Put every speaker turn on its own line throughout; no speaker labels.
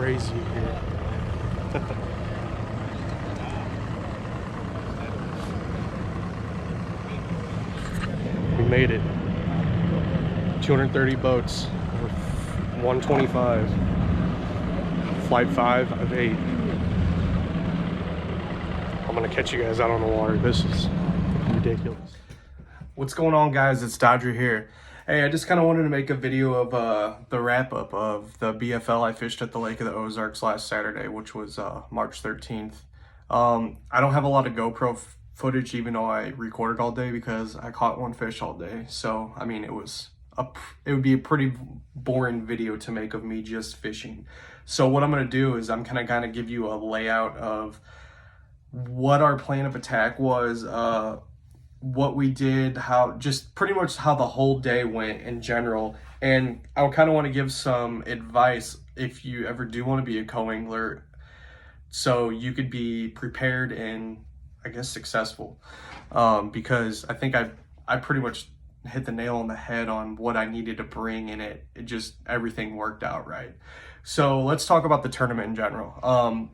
crazy here. We made it. 230 boats, 125. Flight 5 of 8. I'm gonna catch you guys out on the water. This is ridiculous. What's going on, guys? It's Dodger here. Hey, I just kind of wanted to make a video of the wrap-up of the BFL I fished at the Lake of the Ozarks last Saturday, which was March 13th. I don't have a lot of GoPro footage, even though I recorded all day, because I caught one fish all day. So, I mean, it would be a pretty boring video to make of me just fishing. So what I'm going to do is I'm going to kind of give you a layout of what our plan of attack was, what we did, just pretty much how the whole day went in general. And I kind of want to give some advice if you ever do want to be a co-angler, so you could be prepared and, I guess, successful. Because I think I pretty much hit the nail on the head on what I needed to bring, and it just, everything worked out right. So let's talk about the tournament in general.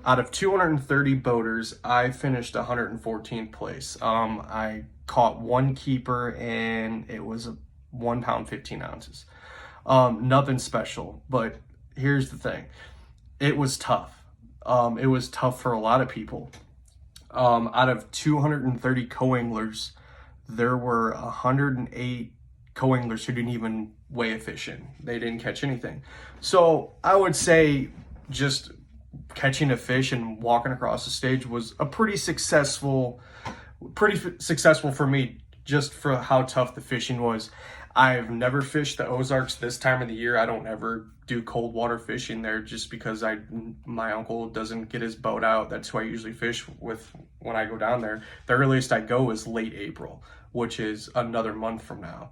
Out of 230 boaters, I finished 114th place. I caught one keeper, and it was 1 pound 15 ounces. Nothing special, but here's the thing. It was tough. It was tough for a lot of people. Out of 230 co-anglers, there were 108 co-anglers who didn't even weigh a fish in. They didn't catch anything. So I would say just catching a fish and walking across the stage was a pretty successful for me, just for how tough the fishing was. I've never fished the Ozarks this time of the year. I don't ever do cold water fishing there, just because my uncle doesn't get his boat out. That's who I usually fish with when I go down there. The earliest I go is late April, which is another month from now.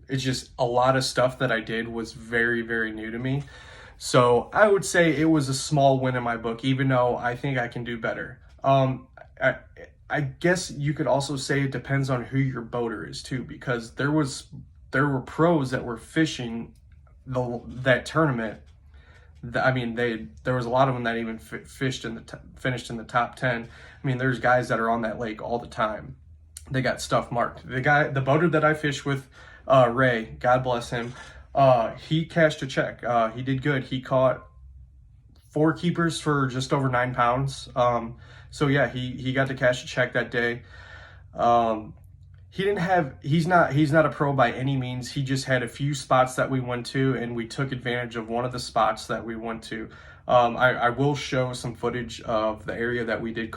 It's just a lot of stuff that I did was very, very new to me. So I would say it was a small win in my book, even though I think I can do better. I guess you could also say it depends on who your boater is too, because there were pros that were fishing that tournament. There was a lot of them that even finished in the top 10. I mean, there's guys that are on that lake all the time. They got stuff marked. The boater that I fished with, Ray, God bless him, he cashed a check. He did good. He caught 4 keepers for just over 9 pounds. So yeah, he got to cash a check that day. He's not a pro by any means. He just had a few spots that we went to, and we took advantage of one of the spots that we went to. I will show some footage of the area that we did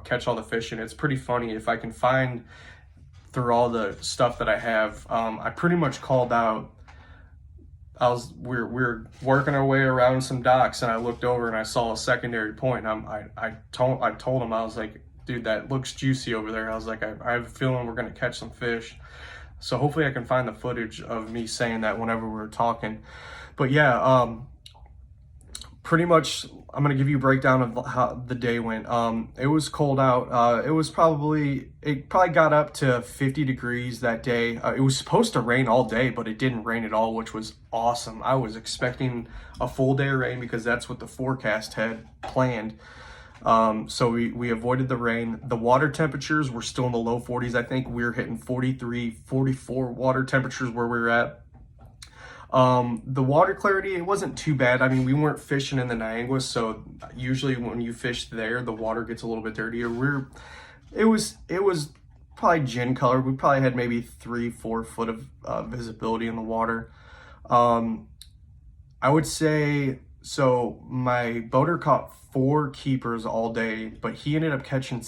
catch all the fish, and it's pretty funny. If I can find through all the stuff that I have, I pretty much called out. We were working our way around some docks, and I looked over and I saw a secondary point. I told him, I was like, dude, that looks juicy over there. I was like, I have a feeling we're gonna catch some fish. So hopefully I can find the footage of me saying that whenever we were talking. But yeah, pretty much I'm gonna give you a breakdown of how the day went. It was cold out. It probably got up to 50 degrees that day. It was supposed to rain all day, but it didn't rain at all, which was awesome. I was expecting a full day of rain because that's what the forecast had planned. So we avoided the rain. The water temperatures were still in the low 40s. I think we were hitting 43, 44 water temperatures where we were at. The water clarity, it wasn't too bad. I mean, we weren't fishing in the Niagara, so usually when you fish there, the water gets a little bit dirtier. It was probably gin color. We probably had maybe 3-4 foot of visibility in the water. I would say, so my boater caught 4 keepers all day, but he ended up catching,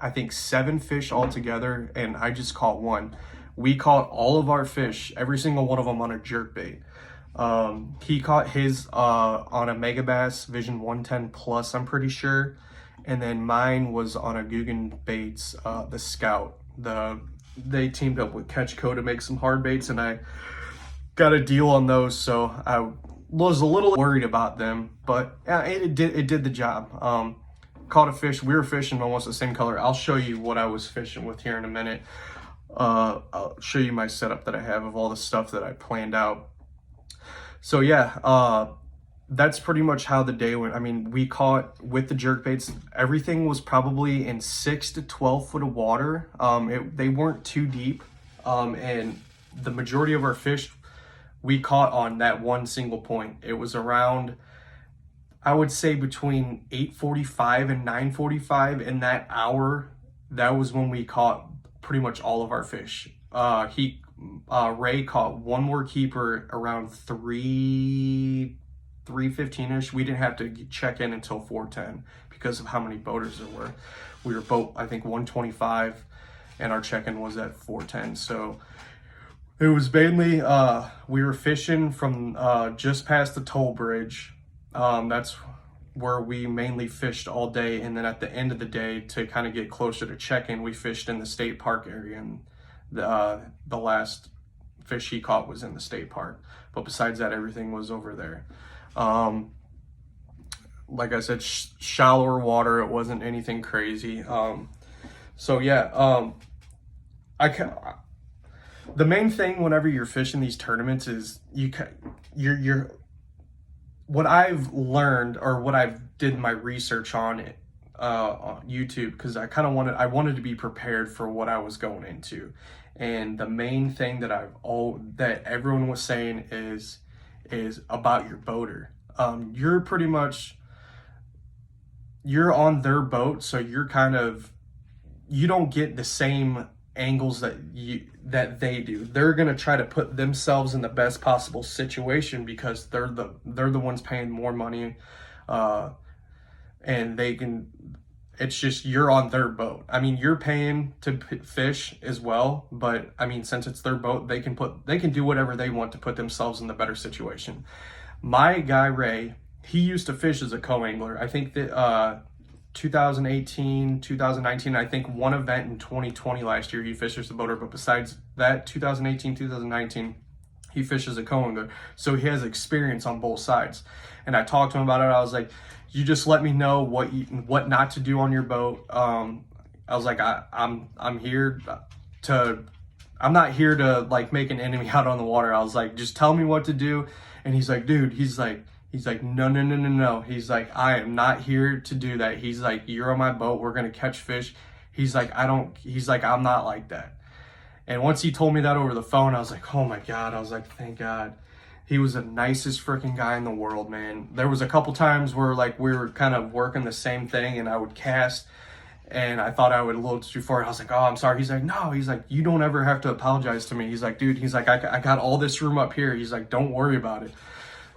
I think, 7 fish altogether, and I just caught 1. We caught all of our fish, every single one of them, on a jerkbait. He caught his on a Megabass Vision 110 Plus, I'm pretty sure. And then mine was on a Guggen Baits, the Scout. They teamed up with Catchco to make some hard baits, and I got a deal on those, so I was a little worried about them, but it did the job. Caught a fish. We were fishing almost the same color. I'll show you what I was fishing with here in a minute. I'll show you my setup that I have of all the stuff that I planned out. So yeah, that's pretty much how the day went. I mean, we caught with the jerkbaits, everything was probably in 6 to 12 foot of water. They weren't too deep, and the majority of our fish we caught on that one single point. It was around, I would say, between 8:45 and 9:45 in that hour. That was when we caught pretty much all of our fish. Ray caught one more keeper around 3:15ish. We didn't have to check in until 4:10 because of how many boaters there were. We were boat, I think, 125, and our check-in was at 4:10. So it was mainly we were fishing from just past the toll bridge. That's where we mainly fished all day, and then at the end of the day, to kind of get closer to check-in, we fished in the state park area, and the last fish he caught was in the state park. But besides that, everything was over there. Like I said, shallower water. It wasn't anything crazy. So yeah, the main thing whenever you're fishing these tournaments is you're what I've learned, or what I've did my research on it on YouTube, because I wanted to be prepared for what I was going into. And the main thing that that everyone was saying is about your boater. You're pretty much, you're on their boat, so you don't get the same angles that they do. They're gonna try to put themselves in the best possible situation because they're the ones paying more money, and it's just, you're on their boat. I mean, you're paying to fish as well, but I mean, since it's their boat, they can do whatever they want to put themselves in the better situation. My guy Ray, he used to fish as a co-angler. I think that 2018, 2019, I think one event in 2020 last year he fished as a boater, but besides that, 2018, 2019, he fished as a co-angler. So he has experience on both sides. And I talked to him about it. I was like, you just let me know what not to do on your boat. I was like, I'm not here to like make an enemy out on the water. I was like, just tell me what to do. And he's like, dude, he's like, no. He's like, I am not here to do that. He's like, you're on my boat. We're going to catch fish. He's like, I'm not like that. And once he told me that over the phone, I was like, oh my God. I was like, thank God. He was the nicest freaking guy in the world, man. There was a couple times where like we were kind of working the same thing, and I would cast and I thought I would a little too far. I was like, oh, I'm sorry. He's like, no. He's like, you don't ever have to apologize to me. He's like, dude, he's like, I got all this room up here. He's like, don't worry about it.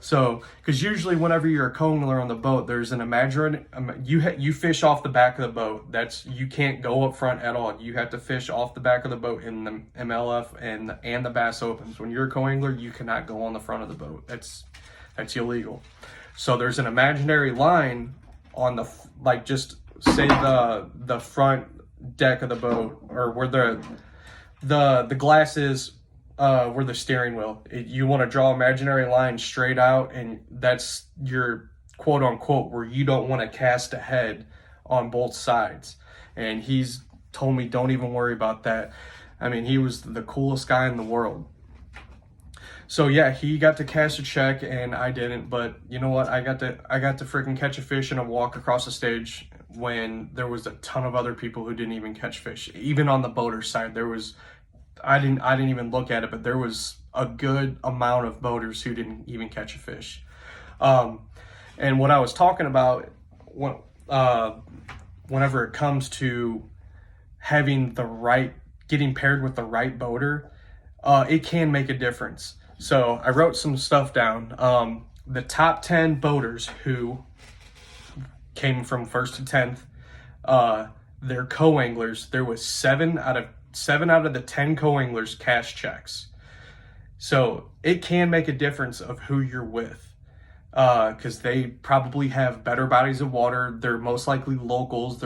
So, because usually whenever you're a co-angler on the boat, there's an imaginary, you fish off the back of the boat. You can't go up front at all. You have to fish off the back of the boat in the MLF and the Bass Opens. When you're a co-angler, you cannot go on the front of the boat. That's illegal. So there's an imaginary line on the, like, just say the front deck of the boat, or where the glass is, where the steering wheel. You want to draw imaginary lines straight out, and that's your quote unquote where you don't want to cast ahead on both sides. And he's told me, don't even worry about that. I mean, he was the coolest guy in the world. So yeah, he got to cast a check and I didn't, but you know what? I got to freaking catch a fish and a walk across the stage when there was a ton of other people who didn't even catch fish. Even on the boater side, I didn't even look at it, but there was a good amount of boaters who didn't even catch a fish. And what I was talking about whenever it comes to getting paired with the right boater, it can make a difference. So I wrote some stuff down. The top 10 boaters who came from 1st to 10th, they're co-anglers. There was 7 out of the 10 co-anglers cash checks. So it can make a difference of who you're with, because they probably have better bodies of water. They're most likely locals.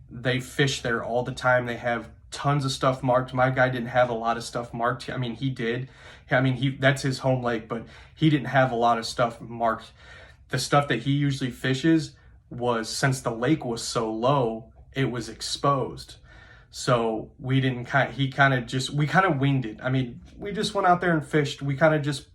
They fish there all the time. They have tons of stuff marked. My guy didn't have a lot of stuff marked. I mean, he did. I mean, that's his home lake, but he didn't have a lot of stuff marked. The stuff that he usually fishes was, since the lake was so low, it was exposed. So we kind of winged it. I mean, we just went out there and fished. We kind of just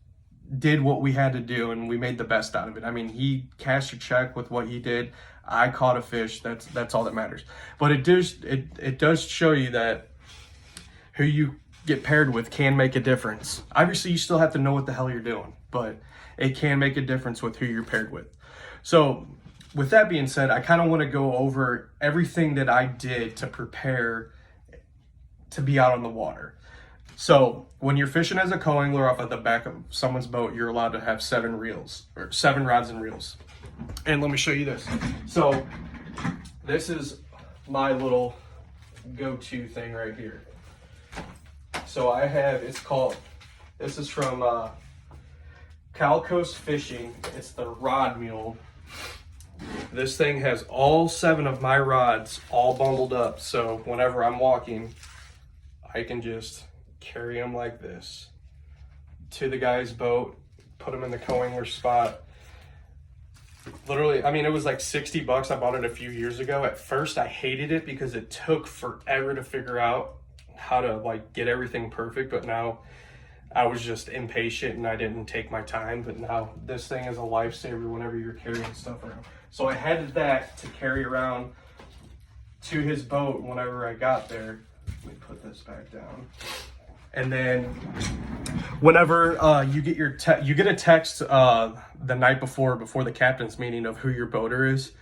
did what we had to do and we made the best out of it. I mean, he cashed a check with what he did. I caught a fish. That's all that matters. But it does show you that who you get paired with can make a difference. Obviously, you still have to know what the hell you're doing, but it can make a difference with who you're paired with. So with that being said, I kind of want to go over everything that I did to prepare to be out on the water. So when you're fishing as a co-angler off of the back of someone's boat, you're allowed to have 7 reels, or 7 rods and reels. And let me show you this. So this is my little go-to thing right here. So I have, this is from Cal Coast Fishing. It's the Rod Mule. This thing has all 7 of my rods all bundled up. So whenever I'm walking, I can just carry them like this to the guy's boat, put them in the co-angler spot. Literally, I mean, it was like $60. I bought it a few years ago. At first, I hated it because it took forever to figure out how to like get everything perfect. But now I was just impatient and I didn't take my time. But now this thing is a lifesaver whenever you're carrying stuff around. So I had that to carry around to his boat whenever I got there. Let me put this back down. And then whenever you get a text the night before the captain's meeting of who your boater is,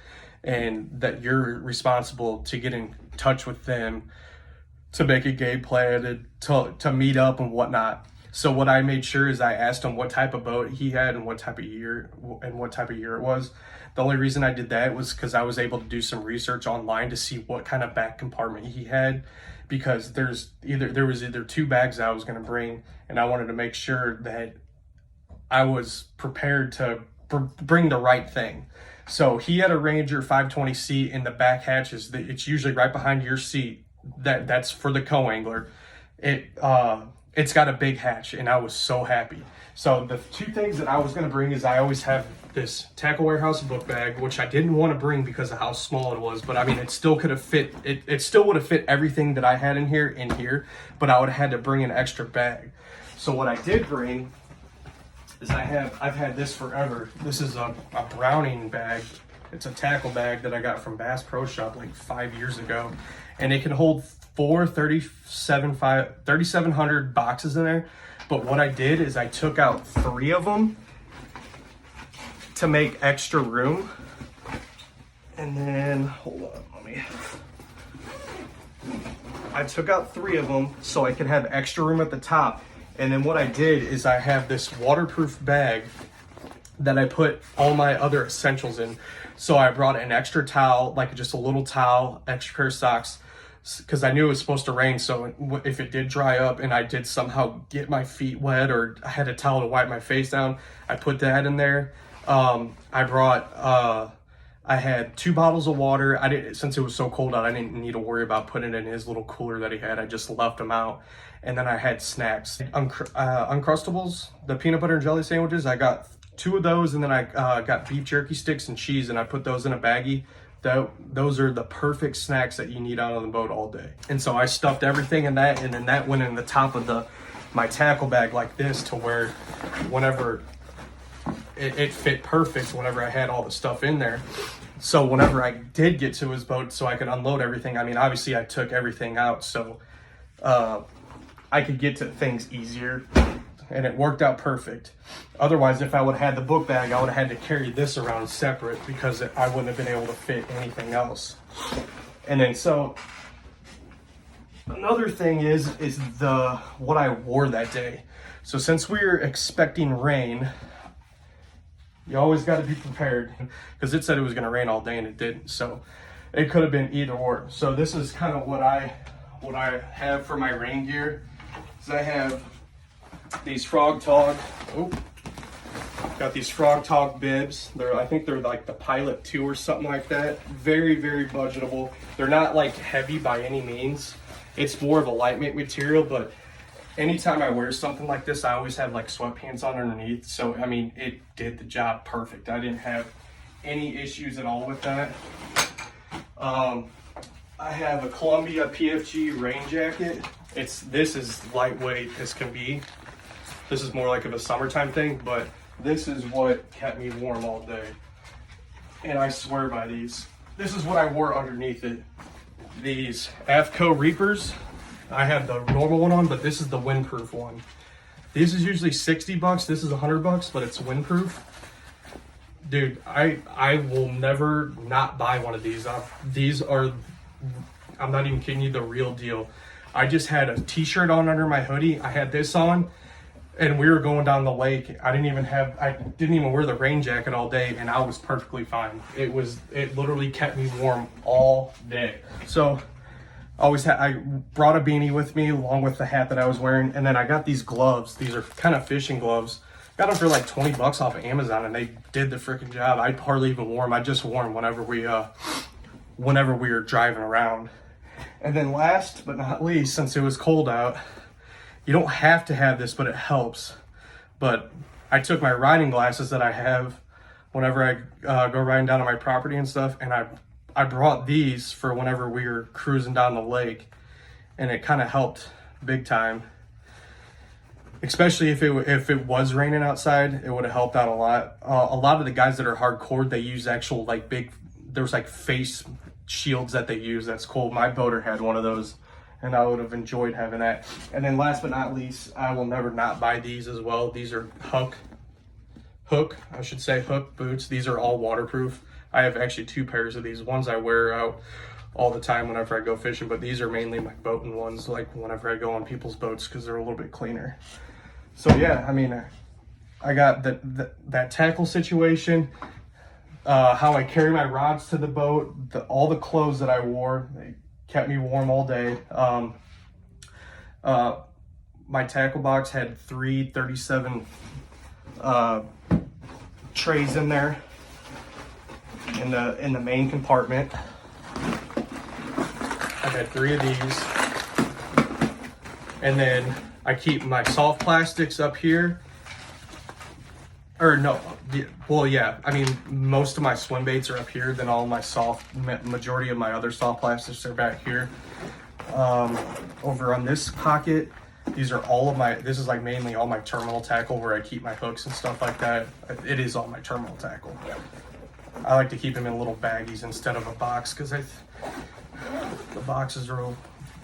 and that you're responsible to get in touch with them to make a game plan and to meet up and whatnot. So what I made sure is I asked him what type of boat he had and what type of year it was. The only reason I did that was because I was able to do some research online to see what kind of back compartment he had, because there was either 2 bags I was going to bring, and I wanted to make sure that I was prepared to bring the right thing. So he had a Ranger 520 seat in the back hatches. It's usually right behind your seat. That's for the co-angler. It's got a big hatch, and I was so happy. So the 2 things that I was going to bring is I always have this Tackle Warehouse book bag, which I didn't want to bring because of how small it was, but I mean, it still could have fit, it still would have fit everything that I had in here, but I would have had to bring an extra bag. So what I did bring is I've had this forever. This is a Browning bag. It's a tackle bag that I got from Bass Pro Shop like 5 years ago, and it can hold 3,700 boxes in there. But what I did is I took out 3 of them to make extra room. And then, hold on, I took out 3 of them so I could have extra room at the top. And then what I did is I have this waterproof bag that I put all my other essentials in. So I brought an extra towel, like just a little towel, extra pair of socks, because I knew it was supposed to rain. So if it did dry up and I did somehow get my feet wet or I had a towel to wipe my face down, I put that in there. I had 2 bottles of water. Since it was so cold out, I didn't need to worry about putting it in his little cooler that he had. I just left them out. And then I had snacks, Uncrustables, the peanut butter and jelly sandwiches. I got 2 of those, and then I got beef jerky sticks and cheese, and I put those in a baggie. Those are the perfect snacks that you need out on the boat all day. And so I stuffed everything in that, and then that went in the top of my tackle bag like this, to where whenever it fit perfect whenever I had all the stuff in there. So whenever I did get to his boat so I could unload everything, I mean, obviously I took everything out so I could get to things easier, and it worked out perfect. Otherwise, if I would have had the book bag, I would have had to carry this around separate because I wouldn't have been able to fit anything else. And then so another thing is what I wore that day. So since we were expecting rain, you always got to be prepared, because it said it was going to rain all day and it didn't. So it could have been either or. So this is kind of what I have for my rain gear. Is I have these Frog Talk. Got these Frog Talk bibs. I think they're like the Pilot 2 or something like that. Very, very budgetable. They're not like heavy by any means. It's more of a lightweight material, but anytime I wear something like this, I always have like sweatpants on underneath. So, I mean, it did the job perfect. I didn't have any issues at all with that. I have a Columbia PFG rain jacket. This is lightweight as can be. This is more like of a summertime thing, but this is what kept me warm all day. And I swear by these. This is what I wore underneath it. These AFCO Reapers. I have the normal one on, but this is the windproof one. This is usually 60 bucks. This is 100 bucks, but it's windproof. Dude, I will never not buy one of these. These are, I'm not even kidding you, the real deal. I just had a t-shirt on under my hoodie. I had this on, and we were going down the lake. I didn't even wear the rain jacket all day, and I was perfectly fine. It literally kept me warm all day. So I brought a beanie with me along with the hat that I was wearing, and then I got these gloves. These are kind of fishing gloves. Got them for like 20 bucks off of Amazon, and they did the freaking job. I hardly even wore them. I just wore them whenever we were driving around. And then last but not least, since it was cold out, you don't have to have this, but it helps. But I took my riding glasses that I have whenever I go riding down on my property and stuff, and I brought these for whenever we were cruising down the lake, and it kind of helped big time. Especially if it was raining outside, it would have helped out a lot. A lot of the guys that are hardcore, they use actual like there's like face shields that they use. That's cool. My boater had one of those, and I would have enjoyed having that. And then last but not least, I will never not buy these as well. These are hook boots. These are all waterproof. I have actually 2 pairs of these. Ones I wear out all the time whenever I go fishing, but these are mainly my boating ones, like whenever I go on people's boats, because they're a little bit cleaner. So yeah, I mean, I got that tackle situation, how I carry my rods to the boat, all the clothes that I wore, they kept me warm all day. My tackle box had 3 37 trays in there in the main compartment. I had 3 of these, and then I keep my soft plastics up here. Or no, well, yeah, I mean, most of my swim baits are up here, then all my majority of my other soft plastics are back here. Over on this pocket, these are this is like mainly all my terminal tackle where I keep my hooks and stuff like that. It is all my terminal tackle. I like to keep them in little baggies instead of a box, because the boxes are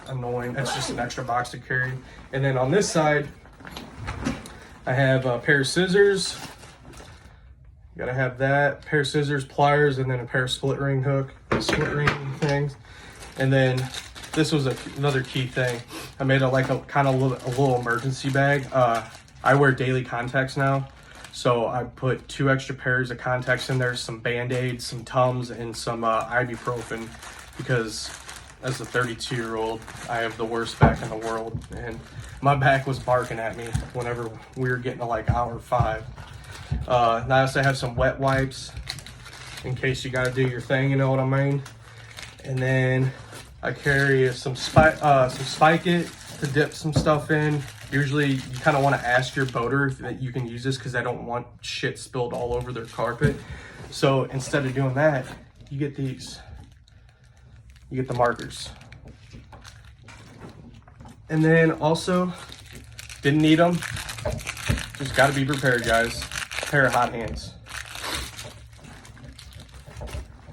annoying. It's just an extra box to carry. And then on this side, I have a pair of scissors. Gotta have that pair of scissors, pliers, and then a pair of split ring things. And then this was another key thing. I made a little emergency bag. I wear daily contacts now, so I put 2 extra pairs of contacts in there, some Band-Aids, some Tums, and some ibuprofen, because as a 32-year-old, I have the worst back in the world, and my back was barking at me whenever we were getting to like hour 5. And I also have some wet wipes in case you gotta do your thing, you know what I mean? And then I carry some Spike It to dip some stuff in. Usually you kind of want to ask your boater that you can use this, because I don't want shit spilled all over their carpet. So instead of doing that, you get these. You get the markers. And then also, didn't need them. Just got to be prepared, guys. Pair of hot hands.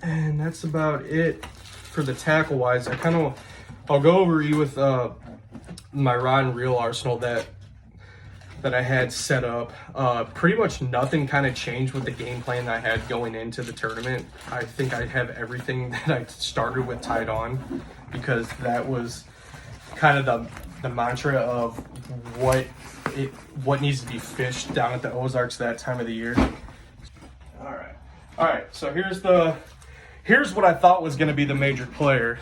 And that's about it for the tackle wise. I'll go over you with my rod and reel arsenal that I had set up. Pretty much nothing kind of changed with the game plan that I had going into the tournament. I think I have everything that I started with tied on, because that was kind of the mantra of what needs to be fished down at the Ozarks that time of the year. All right. So here's what I thought was going to be the major player.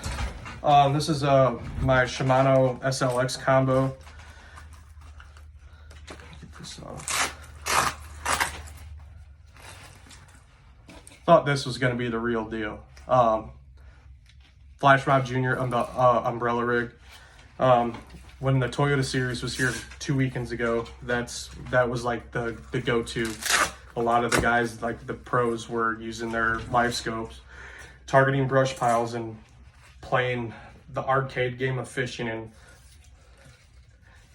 This is my Shimano SLX combo. Get this off. Thought this was going to be the real deal. Flash Mob Junior umbrella rig. When the Toyota series was here 2 weekends ago, that was like the go-to. A lot of the guys, like the pros, were using their live scopes, targeting brush piles, and playing the arcade game of fishing. And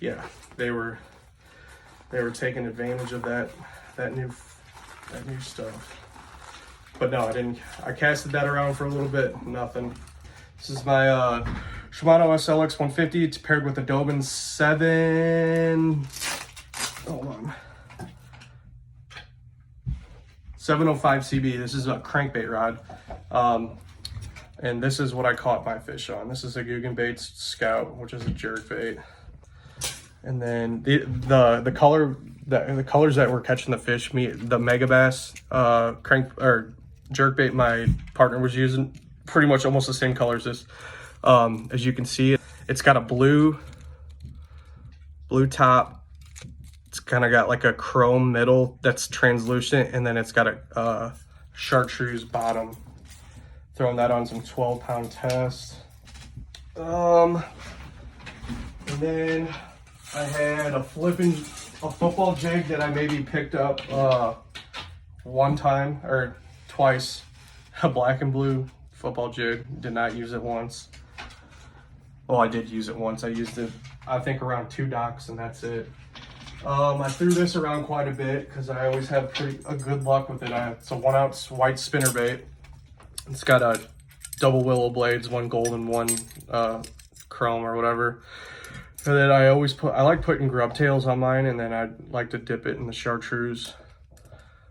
yeah, they were they were taking advantage of that new stuff. But no, I didn't. I casted that around for a little bit, nothing. This is my Shoutout SLX 150. It's paired with a Dobyns 705 CB. This is a crankbait rod. And this is what I caught my fish on. This is a Baits Scout, which is a jerkbait. And then the colors that were catching the fish, the Mega Bass jerkbait my partner was using, pretty much almost the same colors as you can see. It's got a blue top. It's kind of got like a chrome middle that's translucent, and then it's got a chartreuse bottom. Throwing that on some 12-pound test. And then I had a football jig that I maybe picked up one time or twice. A black and blue football jig. Did not use it once. Well, I did use it once. I used it, I think, around 2 docks, and that's it. I threw this around quite a bit because I always have a good luck with it. It's a 1-ounce white spinnerbait. It's got a double willow blades, one gold and one chrome or whatever. And then I like putting grub tails on mine, and then I like to dip it in the chartreuse.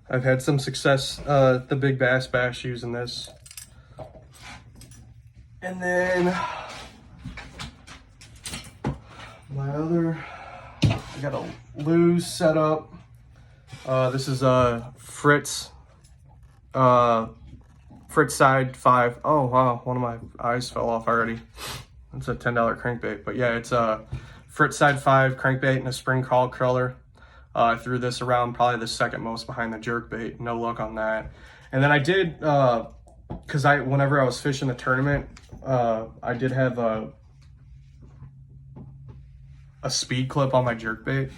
I've had some success the Big Bass Bash using this. And then I got a Lose setup. This is a Fritz side 5. Oh wow, one of my eyes fell off already. It's a $10 crankbait, but yeah, it's a Fritz side 5 crankbait and a spring call curler. I threw this around probably the second most behind the jerkbait. No luck on that. And then I did, because whenever I was fishing the tournament, I did have a speed clip on my jerkbait.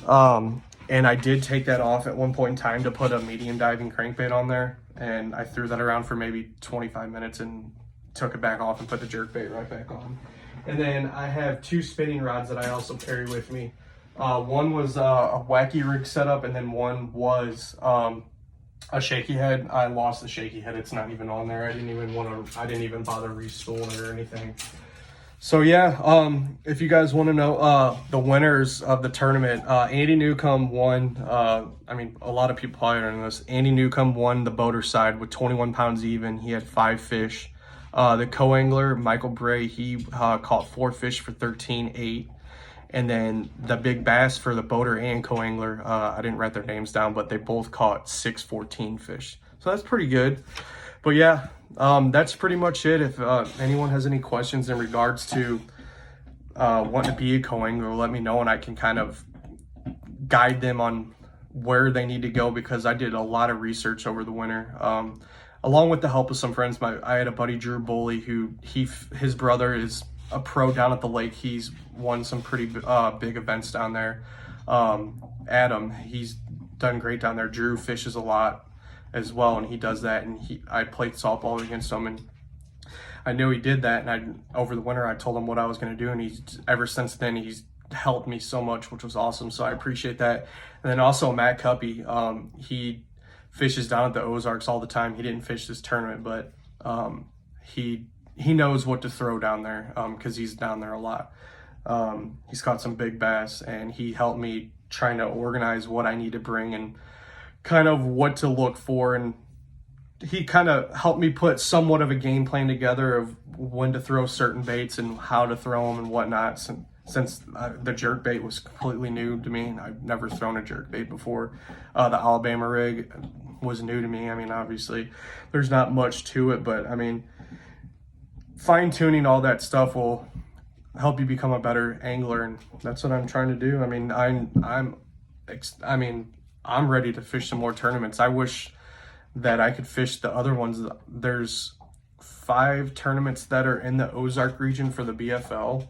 And I did take that off at one point in time to put a medium diving crankbait on there. And I threw that around for maybe 25 minutes and took it back off and put the jerkbait right back on. And then I have 2 spinning rods that I also carry with me. One was a wacky rig setup, and then one was a shaky head. I lost the shaky head. It's not even on there. I didn't even bother respooling it or anything. So yeah, if you guys want to know the winners of the tournament, Andy Newcomb won. I mean, a lot of people probably don't know this. Andy Newcomb won the boater side with 21 pounds even. He had 5 fish. The co-angler, Michael Bray, he caught 4 fish for 13.8. And then the big bass for the boater and co-angler, I didn't write their names down, but they both caught 6.14 fish. So that's pretty good. But yeah, that's pretty much it. If anyone has any questions in regards to wanting to be a co-angler, let me know, and I can kind of guide them on where they need to go, because I did a lot of research over the winter. Along with the help of some friends, I had a buddy, Drew Boley, who his brother is a pro down at the lake. He's won some pretty big events down there. Adam, he's done great down there. Drew fishes a lot as well, and he does that, and I played softball against him, and I knew he did that, and over the winter I told him what I was going to do, and ever since then he's helped me so much, which was awesome. So I appreciate that. And then also Matt Cuppy, he fishes down at the Ozarks all the time. He didn't fish this tournament, but he knows what to throw down there, because he's down there a lot. He's caught some big bass, and he helped me trying to organize what I need to bring and kind of what to look for, and he kind of helped me put somewhat of a game plan together of when to throw certain baits and how to throw them and whatnot, since the jerk bait was completely new to me. I've never thrown a jerk bait before. The Alabama rig was new to me. I mean, obviously there's not much to it, but I mean, fine-tuning all that stuff will help you become a better angler, and that's what I'm trying to do. I mean, I'm ready to fish some more tournaments. I wish that I could fish the other ones. There's 5 tournaments that are in the Ozark region for the BFL.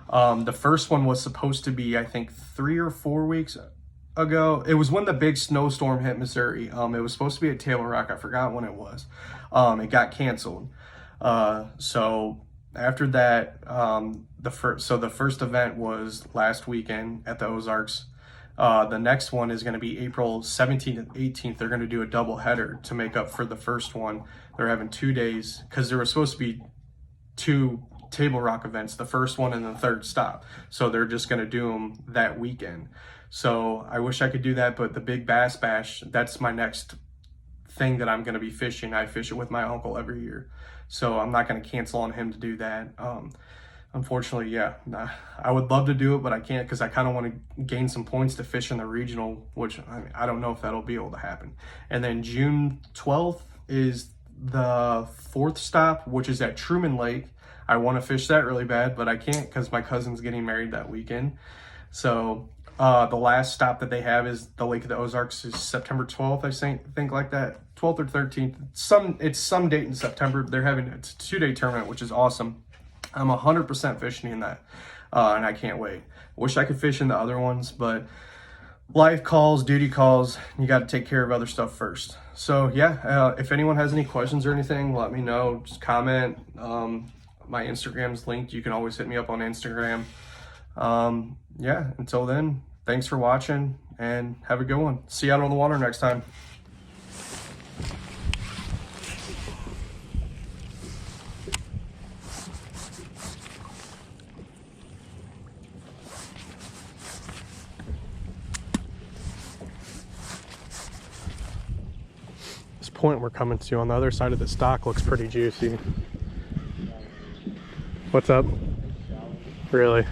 The first one was supposed to be, I think, 3 or 4 weeks ago. It was when the big snowstorm hit Missouri. It was supposed to be at Table Rock. I forgot when it was. It got canceled. So after that, the first event was last weekend at the Ozarks. The next one is going to be April 17th and 18th. They're going to do a double header to make up for the first one. They're having 2 days because there was supposed to be 2 Table Rock events, the first one and the third stop. So they're just going to do them that weekend. So I wish I could do that, but the Big Bass Bash, that's my next thing that I'm going to be fishing. I fish it with my uncle every year. So I'm not going to cancel on him to do that. Unfortunately, yeah, I would love to do it, but I can't because I kind of want to gain some points to fish in the regional, which I don't know if that'll be able to happen. And then June 12th is the 4th stop, which is at Truman Lake. I want to fish that really bad, but I can't because my cousin's getting married that weekend. So the last stop that they have is the Lake of the Ozarks is September 12th, I think like that, 12th or 13th. It's some date in September. They're having it's a 2-day tournament, which is awesome. I'm 100% fishing in that, and I can't wait. Wish I could fish in the other ones, but life calls, duty calls. You got to take care of other stuff first. So yeah, if anyone has any questions or anything, let me know. Just comment. My Instagram's linked. You can always hit me up on Instagram. Yeah, until then, thanks for watching and have a good one. See you out on the water next time. This point we're coming to on the other side of the stock looks pretty juicy. What's up? Really?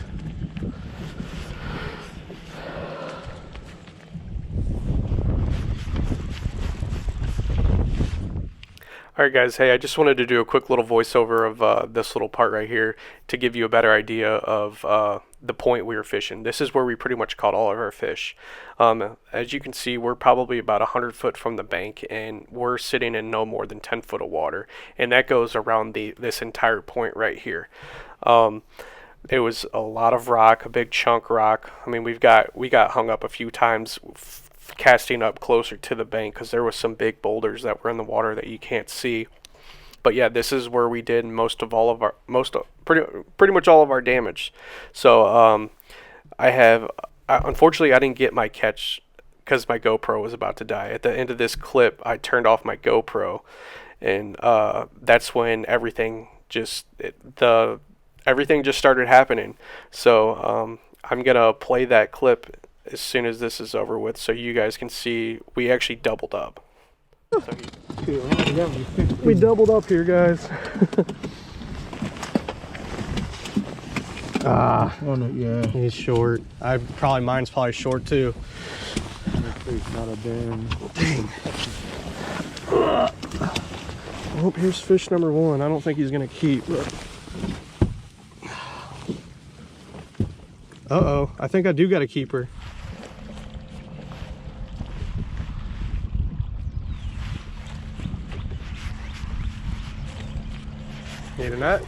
Alright guys, hey, I just wanted to do a quick little voiceover of this little part right here to give you a better idea of the point we were fishing. This is where we pretty much caught all of our fish. As you can see, we're probably about 100 foot from the bank, and we're sitting in no more than 10 foot of water, and that goes around this entire point right here. It was a lot of rock, a big chunk rock. I mean, we got hung up a few times casting up closer to the bank because there was some big boulders that were in the water that you can't see. But yeah, this is where we did pretty much all of our damage. So unfortunately I didn't get my catch because my GoPro was about to die. At the end of this clip, I turned off my GoPro, and that's when everything just started happening. So I'm gonna play that clip as soon as this is over with, so you guys can see we actually doubled up. We doubled up here, guys. Yeah, he's short. Mine's probably short too. Not a damn. Dang. Oh, here's fish number 1. I don't think he's gonna keep. Uh-oh, I think I do got a keeper. Need a net?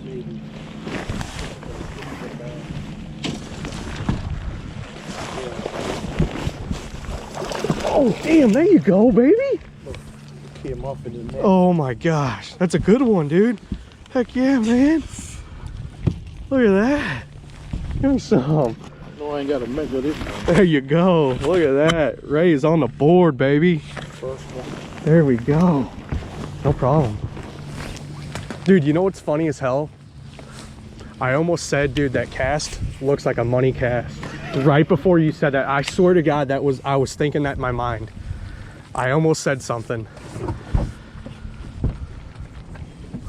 Maybe. Oh, damn, there you go, baby. Oh my gosh, that's a good one, dude. Heck yeah, man. Look at that. Give me some.
No, I ain't got to measure this one.
There you go. Look at that. Ray is on the board, baby.
First one.
There we go. No problem. Dude, you know what's funny as hell? I almost said, dude, that cast looks like a money cast. Right before you said that, I swear to God, I was thinking that in my mind. I almost said something.